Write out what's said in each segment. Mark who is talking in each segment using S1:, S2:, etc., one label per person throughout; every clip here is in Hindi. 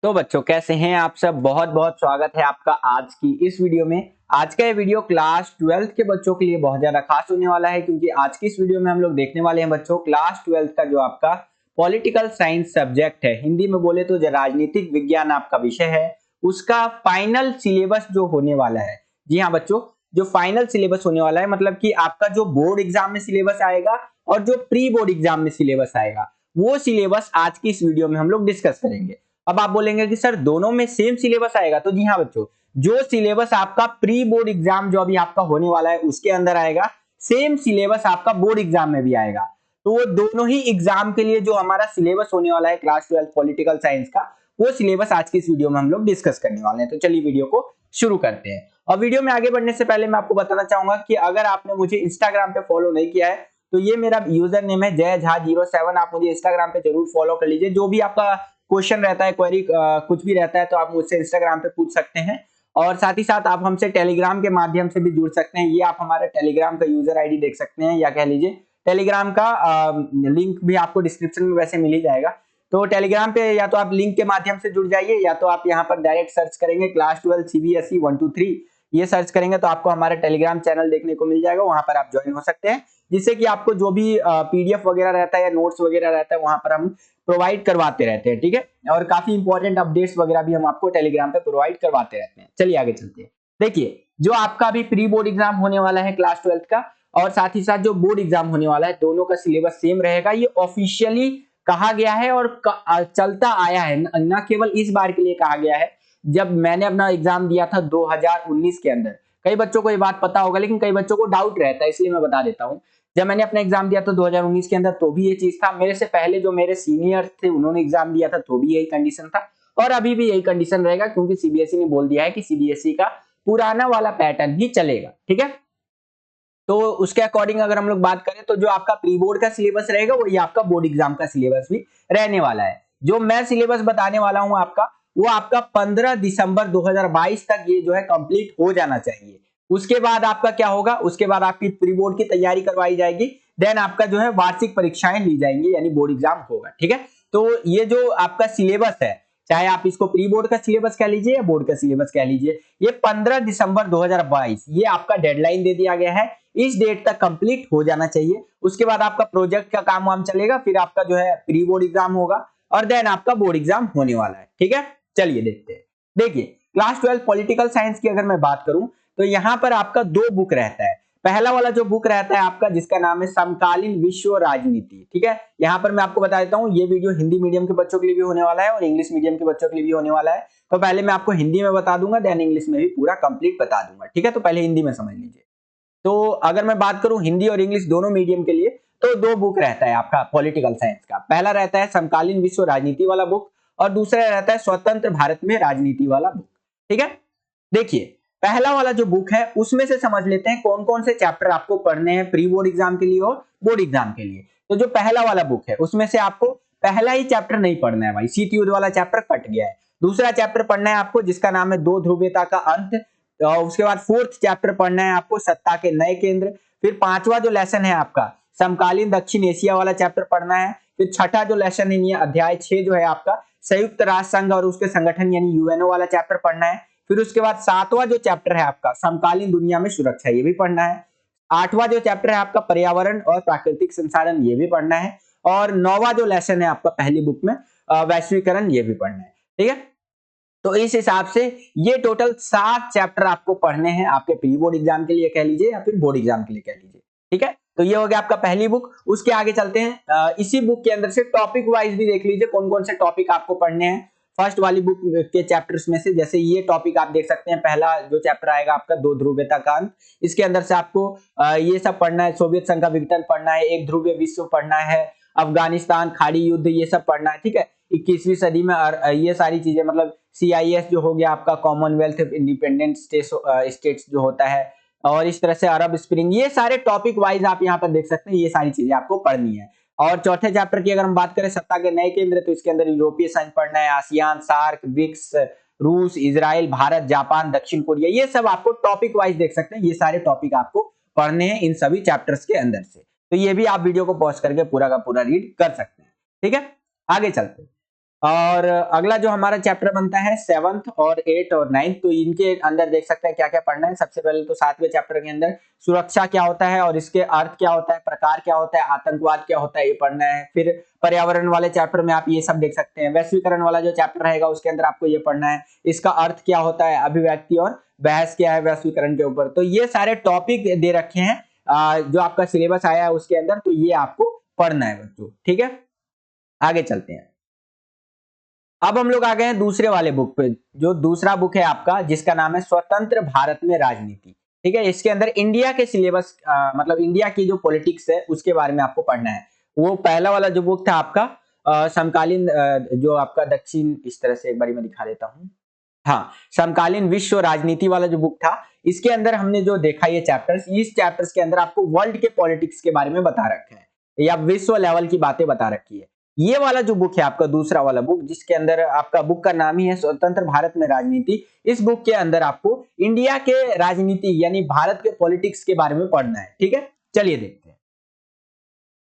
S1: तो बच्चों कैसे हैं आप सब। बहुत बहुत स्वागत है आपका आज की इस वीडियो में। आज का ये वीडियो क्लास 12th के बच्चों के लिए बहुत ज्यादा खास होने वाला है, क्योंकि आज की इस वीडियो में हम लोग देखने वाले हैं बच्चों क्लास 12th का जो आपका पॉलिटिकल साइंस सब्जेक्ट है, हिंदी में बोले तो जो राजनीतिक विज्ञान आपका विषय है, उसका फाइनल सिलेबस जो होने वाला है। जी हाँ बच्चों, जो फाइनल सिलेबस होने वाला है मतलब कि आपका जो बोर्ड एग्जाम में सिलेबस आएगा और जो प्री बोर्ड एग्जाम में सिलेबस आएगा, वो सिलेबस आज की इस वीडियो में हम लोग डिस्कस करेंगे। अब आप बोलेंगे कि सर दोनों में सेम सिलेबस आएगा, तो जी हाँ बच्चों, जो सिलेबस आपका प्री बोर्ड एग्जाम जो अभी आपका होने वाला है उसके अंदर आएगा, सेम सिलेबस आपका बोर्ड एग्जाम में भी आएगा। तो वो दोनों ही एग्जाम के लिए जो हमारा सिलेबस होने वाला है क्लास 12 पॉलिटिकल साइंस का, वो सिलेबस आज की इस वीडियो में हम लोग डिस्कस करने वाले हैं। तो चलिए वीडियो को शुरू करते हैं। और वीडियो में आगे बढ़ने से पहले मैं आपको बताना चाहूंगा कि अगर आपने मुझे इंस्टाग्राम पे फॉलो नहीं किया है तो ये मेरा यूजर नेम है जय झा 07। आप मुझे इंस्टाग्राम पे जरूर फॉलो कर लीजिए। जो भी आपका क्वेश्चन रहता है, क्वेरी कुछ भी रहता है, तो आप मुझसे इंस्टाग्राम पे पूछ सकते हैं। और साथ ही साथ आप हमसे टेलीग्राम के माध्यम से भी जुड़ सकते हैं। ये आप हमारे टेलीग्राम का यूजर आईडी देख सकते हैं, या कह लीजिए टेलीग्राम का लिंक भी आपको डिस्क्रिप्शन में वैसे मिल ही जाएगा। तो टेलीग्राम पे या तो आप लिंक के माध्यम से जुड़ जाइए, या तो आप यहाँ पर डायरेक्ट सर्च करेंगे क्लास 12 CBSE 1 2 3, ये सर्च करेंगे तो आपको हमारा टेलीग्राम चैनल देखने को मिल जाएगा। वहां पर आप ज्वाइन हो सकते हैं, जिससे कि आपको जो भी PDF वगैरह रहता है या नोट्स वगैरह रहता है वहां पर हम प्रोवाइड करवाते रहते हैं। ठीक है, और काफी इंपॉर्टेंट अपडेट्स वगैरह भी हम आपको टेलीग्राम पे प्रोवाइड करवाते रहते हैं। चलिए आगे चलते हैं। देखिए, जो आपका अभी प्री बोर्ड एग्जाम होने वाला है क्लास 12 का, और साथ ही साथ जो बोर्ड एग्जाम होने वाला है, दोनों का सिलेबस सेम रहेगा। ये ऑफिशियली कहा गया है और चलता आया है, न केवल इस बार के लिए कहा गया है। जब मैंने अपना एग्जाम दिया था 2019 के अंदर, कई बच्चों को ये बात पता होगा लेकिन कई बच्चों को डाउट रहता है, इसलिए मैं बता देता हूं। जब मैंने अपना एग्जाम दिया था 2019 के अंदर, तो भी ये चीज था। मेरे से पहले जो मेरे सीनियर थे उन्होंने एग्जाम दिया था, तो भी यही कंडीशन था, और अभी भी यही कंडीशन रहेगा, क्योंकि CBSE ने बोल दिया है कि CBSE का पुराना वाला पैटर्न ही चलेगा। ठीक है, तो उसके अकॉर्डिंग अगर हम लोग बात करें तो जो आपका प्री बोर्ड का सिलेबस रहेगा वही आपका बोर्ड एग्जाम का सिलेबस भी रहने वाला है। जो मैं सिलेबस बताने वाला हूं आपका, वो आपका 15 दिसंबर 2022 तक ये जो है कंप्लीट हो जाना चाहिए। उसके बाद आपका क्या होगा, उसके बाद आपकी प्री बोर्ड की तैयारी करवाई जाएगी, देन आपका जो है वार्षिक परीक्षाएं ली जाएंगी, यानी बोर्ड एग्जाम होगा। ठीक है, तो ये जो आपका सिलेबस है, चाहे आप इसको प्री बोर्ड का सिलेबस कह लीजिए या बोर्ड का सिलेबस कह लीजिए, ये 15 दिसंबर 2022 ये आपका डेडलाइन दे दिया गया है। इस डेट तक कंप्लीट हो जाना चाहिए। उसके बाद आपका प्रोजेक्ट का काम वाम चलेगा, फिर आपका जो है प्री बोर्ड एग्जाम होगा, और देन आपका बोर्ड एग्जाम होने वाला है। ठीक है, चलिए देखते हैं। देखिए, क्लास 12 पॉलिटिकल साइंस की अगर मैं बात करूं तो यहां पर आपका दो बुक रहता है। पहला वाला जो बुक रहता है आपका, जिसका नाम है समकालीन विश्व राजनीति। ठीक है, यहां पर मैं आपको बता देता हूं, ये वीडियो हिंदी मीडियम के बच्चों के लिए भी होने वाला है और इंग्लिश मीडियम के बच्चों के लिए भी होने वाला है। तो पहले मैं आपको हिंदी में बता दूंगा, देन इंग्लिश में भी पूरा कंप्लीट बता दूंगा। ठीक है, तो पहले हिंदी में समझ लीजिए। तो अगर मैं बात करूं हिंदी और इंग्लिश दोनों मीडियम के लिए, तो दो बुक रहता है आपका पॉलिटिकल साइंस का। पहला रहता है समकालीन विश्व राजनीति वाला बुक, और दूसरा रहता है स्वतंत्र भारत में राजनीति वाला बुक। ठीक है, देखिए पहला वाला जो बुक है उसमें से समझ लेते हैं कौन कौन से चैप्टर आपको पढ़ने हैं प्री बोर्ड एग्जाम के लिए और बोर्ड एग्जाम के लिए। तो जो पहला वाला बुक है उसमें से आपको पहला ही चैप्टर नहीं पढ़ना है भाई, CTU वाला चैप्टर कट गया है। दूसरा चैप्टर पढ़ना है आपको, जिसका नाम है दो ध्रुवीयता का अंत। उसके बाद फोर्थ चैप्टर पढ़ना है आपको, सत्ता के नए केंद्र। फिर पांचवा जो लेसन है आपका समकालीन दक्षिण एशिया वाला चैप्टर पढ़ना है। फिर छठा जो लेसन है, ये अध्याय 6 जो है आपका संयुक्त राष्ट्र संघ और उसके संगठन यानी UNO वाला चैप्टर पढ़ना है। फिर उसके बाद सातवां जो चैप्टर है आपका समकालीन दुनिया में सुरक्षा, ये भी पढ़ना है। आठवां जो चैप्टर है आपका पर्यावरण और प्राकृतिक संसाधन, ये भी पढ़ना है। और नौवां जो लेसन है आपका पहली बुक में वैश्वीकरण, ये भी पढ़ना है। ठीक है, तो इस हिसाब से ये टोटल 7 चैप्टर आपको पढ़ने हैं आपके प्री बोर्ड एग्जाम के लिए कह लीजिए या फिर बोर्ड एग्जाम के लिए कह लीजिए। ठीक है, तो ये हो गया आपका पहली बुक। उसके आगे चलते हैं। इसी बुक के अंदर से टॉपिक वाइज भी देख लीजिए कौन कौन से टॉपिक आपको पढ़ने हैं फर्स्ट वाली बुक के चैप्टर्स में से। जैसे ये टॉपिक आप देख सकते हैं, पहला जो चैप्टर आएगा आपका दो ध्रुवीयता का अंत। इसके अंदर से आपको ये सब पढ़ना है, सोवियत संघ का विघटन पढ़ना है, एक ध्रुवीय विश्व पढ़ना है, अफगानिस्तान खाड़ी युद्ध, ये सब पढ़ना है। ठीक है, 21वीं सदी में ये सारी चीजें, मतलब CIS जो हो गया आपका कॉमनवेल्थ इंडिपेंडेंट स्टेट्स जो होता है, और इस तरह से अरब स्प्रिंग, ये सारे टॉपिक वाइज आप यहाँ पर देख सकते हैं। ये सारी चीजें आपको पढ़नी है। और चौथे चैप्टर की अगर हम बात करें सत्ता के नए केंद्र, तो इसके अंदर यूरोपीय संघ पढ़ना है, आसियान, सार्क, ब्रिक्स, रूस, इजराइल, भारत, जापान, दक्षिण कोरिया, ये सब आपको टॉपिक वाइज देख सकते हैं। ये सारे टॉपिक आपको पढ़ने हैं इन सभी चैप्टर्स के अंदर से। तो ये भी आप वीडियो को पॉज करके पूरा का पूरा रीड कर सकते हैं। ठीक है, आगे चलते हैं। और अगला जो हमारा चैप्टर बनता है 7th और 8th और 9th, तो इनके अंदर देख सकते हैं क्या क्या पढ़ना है। सबसे पहले तो 7वें चैप्टर के अंदर सुरक्षा क्या होता है और इसके अर्थ क्या होता है, प्रकार क्या होता है, आतंकवाद क्या होता है, ये पढ़ना है। फिर पर्यावरण वाले चैप्टर में आप ये सब देख सकते हैं। वैश्वीकरण वाला जो चैप्टर रहेगा उसके अंदर आपको ये पढ़ना है, इसका अर्थ क्या होता है, अभिव्यक्ति और बहस क्या है वैश्वीकरण के ऊपर। तो ये सारे टॉपिक दे रखे हैं जो आपका सिलेबस आया है उसके अंदर, तो ये आपको पढ़ना है बच्चों। ठीक है, आगे चलते हैं। अब हम लोग आ गए हैं दूसरे वाले बुक पे, जो दूसरा बुक है आपका जिसका नाम है स्वतंत्र भारत में राजनीति। ठीक है, इसके अंदर इंडिया के सिलेबस मतलब इंडिया की जो पॉलिटिक्स है उसके बारे में आपको पढ़ना है। वो पहला वाला जो बुक था आपका समकालीन जो आपका दक्षिण, इस तरह से एक बार मैं दिखा देता हूँ। हाँ, समकालीन विश्व राजनीति वाला जो बुक था, इसके अंदर हमने जो देखा ये चैप्टर्स, इस चैप्टर्स के अंदर आपको वर्ल्ड के पॉलिटिक्स के बारे में बता रखा है या विश्व लेवल की बातें बता रखी है। ये वाला जो बुक है आपका दूसरा वाला बुक, जिसके अंदर आपका बुक का नाम ही है स्वतंत्र भारत में राजनीति, इस बुक के अंदर आपको इंडिया के राजनीति यानी भारत के पॉलिटिक्स के बारे में पढ़ना है। ठीक है, चलिए देखते हैं।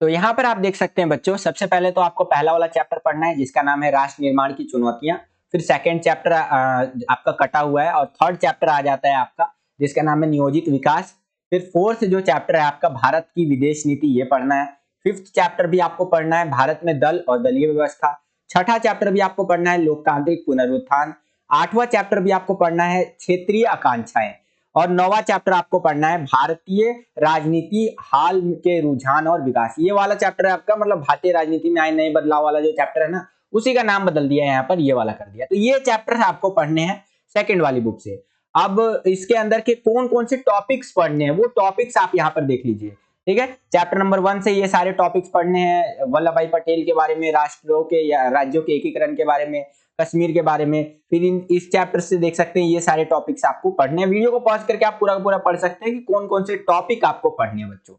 S1: तो यहाँ पर आप देख सकते हैं बच्चों, सबसे पहले तो आपको पहला वाला चैप्टर पढ़ना है जिसका नाम है राष्ट्र निर्माण की चुनौतियां। फिर सेकंड चैप्टर आपका कटा हुआ है और थर्ड चैप्टर आ जाता है आपका जिसका नाम है नियोजित विकास। फिर फोर्थ जो चैप्टर है आपका भारत की विदेश नीति, ये पढ़ना है। फिफ्थ चैप्टर भी आपको पढ़ना है भारत में दल और दलीय व्यवस्था। छठा चैप्टर भी आपको पढ़ना है लोकतांत्रिक पुनरुत्थान। आठवां चैप्टर भी आपको पढ़ना है क्षेत्रीय आकांक्षाएं। और नौवां चैप्टर आपको पढ़ना है भारतीय राजनीति हाल के रुझान और विकास। ये वाला चैप्टर है आपका, मतलब भारतीय राजनीति में आए नए बदलाव वाला जो चैप्टर है ना, उसी का नाम बदल दिया है यहाँ पर, ये वाला कर दिया। तो ये चैप्टर आपको पढ़ने हैं सेकंड वाली बुक से। अब इसके अंदर के कौन कौन से टॉपिक्स पढ़ने हैं वो टॉपिक्स आप यहाँ पर देख लीजिए। ठीक है, चैप्टर नंबर 1 से ये सारे टॉपिक्स पढ़ने हैं, वल्लभ भाई पटेल के बारे में, राष्ट्रों के या राज्यों के एकीकरण के बारे में, कश्मीर के बारे में। फिर इस चैप्टर से देख सकते हैं ये सारे टॉपिक्स आपको पढ़ने हैं। वीडियो को पॉज करके आप पूरा पूरा पढ़ सकते हैं कि कौन कौन से टॉपिक आपको पढ़ने हैं बच्चों।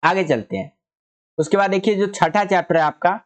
S1: आगे चलते हैं। उसके बाद देखिए जो छठा चैप्टर है आपका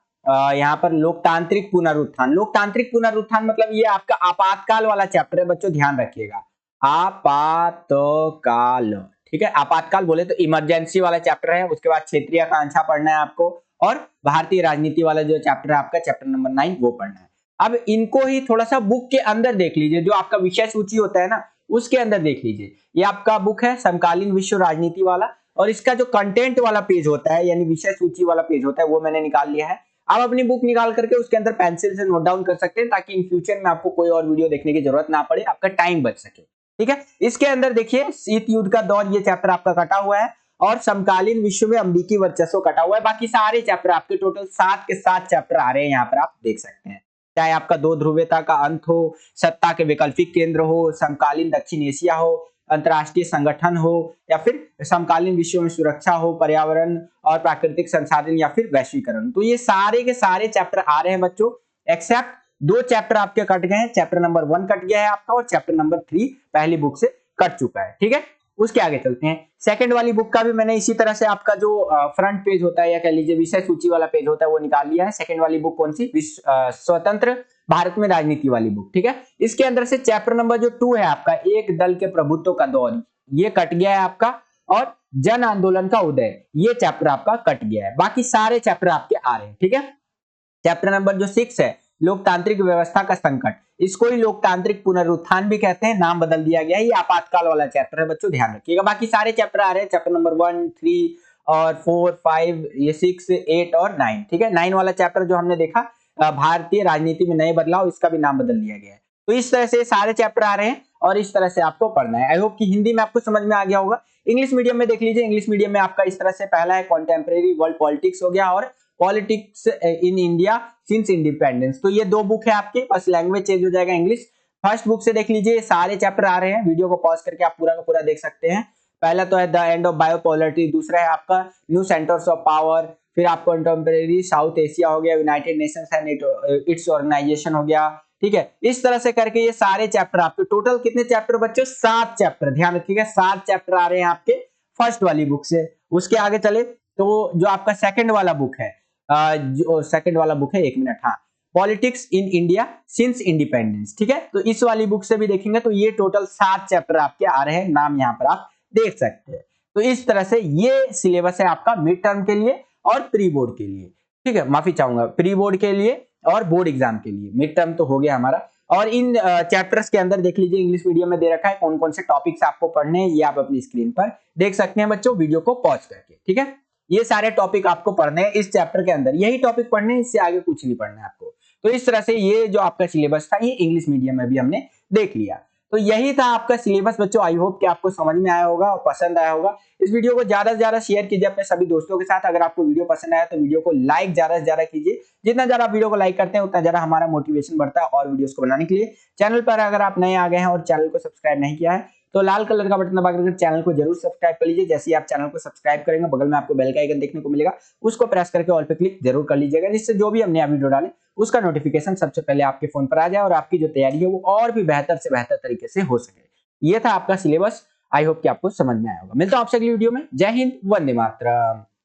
S1: यहाँ पर लोकतांत्रिक पुनरुत्थान। लोकतांत्रिक पुनरुत्थान मतलब ये आपका आपातकाल वाला चैप्टर है बच्चों, ध्यान रखिएगा, आपातकाल। ठीक है, आपातकाल बोले तो इमरजेंसी वाला चैप्टर है। उसके बाद क्षेत्रीय आकांक्षा पढ़ना है आपको और भारतीय राजनीति वाला जो चैप्टर है आपका चैप्टर नंबर 9 वो पढ़ना है। अब इनको ही थोड़ा सा बुक के अंदर देख लीजिए, जो आपका विषय सूची होता है ना उसके अंदर देख लीजिए। ये आपका बुक है समकालीन विश्व राजनीति वाला, और इसका जो कंटेंट वाला पेज होता है यानी विषय सूची वाला पेज होता है वो मैंने निकाल लिया है। आप अपनी बुक निकाल करके उसके अंदर पेंसिल से नोट डाउन कर सकते हैं ताकि इन फ्यूचर में आपको कोई और वीडियो देखने की जरूरत ना पड़े, आपका टाइम बच सके। ठीक है, इसके अंदर देखिए शीत युद्ध का दौर, ये चैप्टर आपका कटा हुआ है, और समकालीन विश्व में अमेरिकी वर्चस्व कटा हुआ है। बाकी सारे चैप्टर आपके टोटल 7 के 7 चैप्टर आ रहे हैं, यहाँ पर आप देख सकते हैं। चाहे आपका दो ध्रुवीयता का अंत हो, सत्ता के वैकल्पिक केंद्र हो, समकालीन दक्षिण एशिया हो, अंतरराष्ट्रीय संगठन हो, या फिर समकालीन विश्व में सुरक्षा हो, पर्यावरण और प्राकृतिक संसाधन, या फिर वैश्वीकरण, तो ये सारे के सारे चैप्टर आ रहे हैं बच्चों। एक्सेप्ट 2 चैप्टर आपके कट गए हैं, चैप्टर नंबर 1 कट गया है आपका और चैप्टर नंबर 3 पहली बुक से कट चुका है। ठीक है, उसके आगे चलते हैं। सेकंड वाली बुक का भी मैंने इसी तरह से आपका जो फ्रंट पेज होता है या कह लीजिए विषय सूची वाला पेज होता है वो निकाल लिया है। सेकंड वाली बुक कौन सी, स्वतंत्र भारत में राजनीति वाली बुक। ठीक है, इसके अंदर से चैप्टर नंबर जो 2 है आपका एक दल के प्रभुत्व का दौर, ये कट गया है आपका, और जन आंदोलन का उदय, ये चैप्टर आपका कट गया है। बाकी सारे चैप्टर आपके आ रहे हैं। ठीक है, चैप्टर नंबर जो 6 है लोकतांत्रिक व्यवस्था का संकट, इसको ही लोकतांत्रिक पुनरुत्थान भी कहते हैं, नाम बदल दिया गया है। ये आपातकाल वाला चैप्टर है बच्चों, ध्यान रखिएगा। बाकी सारे चैप्टर आ रहे हैं, चैप्टर नंबर 1, 3 और 4, 5, ये 6, 8 और 9। ठीक है, 9 वाला चैप्टर जो हमने देखा भारतीय राजनीति में नए बदलाव, इसका भी नाम बदल दिया गया है। तो इस तरह से सारे चैप्टर आ रहे हैं और इस तरह से आपको पढ़ना है। आई होप कि हिंदी में आपको समझ में आ गया होगा। इंग्लिश मीडियम में देख लीजिए, इंग्लिश मीडियम में आपका इस तरह से पहला है कॉन्टेम्परेरी वर्ल्ड पॉलिटिक्स हो गया और politics in India since independence. तो ये 2 बुक है आपके, बस लैंग्वेज चेंज हो जाएगा इंग्लिश। फर्स्ट बुक से देख लीजिए, सारे चैप्टर आ रहे हैं, वीडियो को पॉज करके आप पूरा का पूरा देख सकते हैं। पहला तो है द एंड ऑफ बायोपॉलिटी, दूसरा है आपका न्यू सेंटर्स ऑफ पावर, फिर आपको कंटेम्परेरी साउथ एशिया हो गया, United Nations and its organisation हो गया। ठीक है, इस तरह से करके ये सारे चैप्टर आपके, टोटल कितने चैप्टर बच्चों, 7 चैप्टर, ध्यान रखिएगा 7 चैप्टर आ रहे हैं आपके फर्स्ट वाली बुक से। उसके आगे चले तो जो आपका सेकंड वाला बुक है, जो सेकंड वाला बुक है, 1 मिनट, हाँ, politics in India since independence. ठीक है, तो इस वाली बुक से भी देखेंगे तो ये टोटल 7 चैप्टर आपके आ रहे हैं, नाम यहाँ पर आप देख सकते हैं। तो इस तरह से ये सिलेबस है आपका मिड टर्म के लिए और प्री बोर्ड के लिए। ठीक है, माफी चाहूंगा, प्री बोर्ड के लिए और बोर्ड एग्जाम के लिए। मिड टर्म तो हो गया हमारा। और इन चैप्टर्स के अंदर देख लीजिए इंग्लिश मीडियम में दे रखा है कौन कौन से टॉपिक्स आपको पढ़ने हैं, ये आप अपनी स्क्रीन पर देख सकते हैं बच्चों, वीडियो को पॉज करके। ठीक है, ये सारे टॉपिक आपको पढ़ने हैं इस चैप्टर के अंदर, यही टॉपिक पढ़ने हैं, इससे आगे कुछ नहीं पढ़ना है आपको। तो इस तरह से ये जो आपका सिलेबस था ये इंग्लिश मीडियम में भी हमने देख लिया। तो यही था आपका सिलेबस बच्चों। आई होप कि आपको समझ में आया होगा और पसंद आया होगा। इस वीडियो को ज्यादा से ज्यादा शेयर कीजिए अपने सभी दोस्तों के साथ। अगर आपको वीडियो पसंद आया तो वीडियो को लाइक ज्यादा से ज्यादा कीजिए। जितना ज्यादा आप वीडियो को लाइक करते हैं उतना ज्यादा हमारा मोटिवेशन बढ़ता है और वीडियोस को बनाने के लिए। चैनल पर अगर आप नए आ गए हैं और चैनल को सब्सक्राइब नहीं किया है तो लाल कलर का बटन दबाकर चैनल को जरूर सब्सक्राइब कर लीजिए। जैसे ही आप चैनल को सब्सक्राइब करेंगे बगल में आपको बेल का आइकन देखने को मिलेगा, उसको प्रेस करके ऑल पे क्लिक जरूर कर लीजिएगा, जिससे जो भी हम नया वीडियो डालें उसका नोटिफिकेशन सबसे पहले आपके फोन पर आ जाए और आपकी जो तैयारी है वो और भी बेहतर से बेहतर तरीके से हो सके। ये था आपका सिलेबस। आई होप कि आपको समझ में आया होगा। मिलता हूं आपसे अगली वीडियो में। जय हिंद, वंदे मातरम।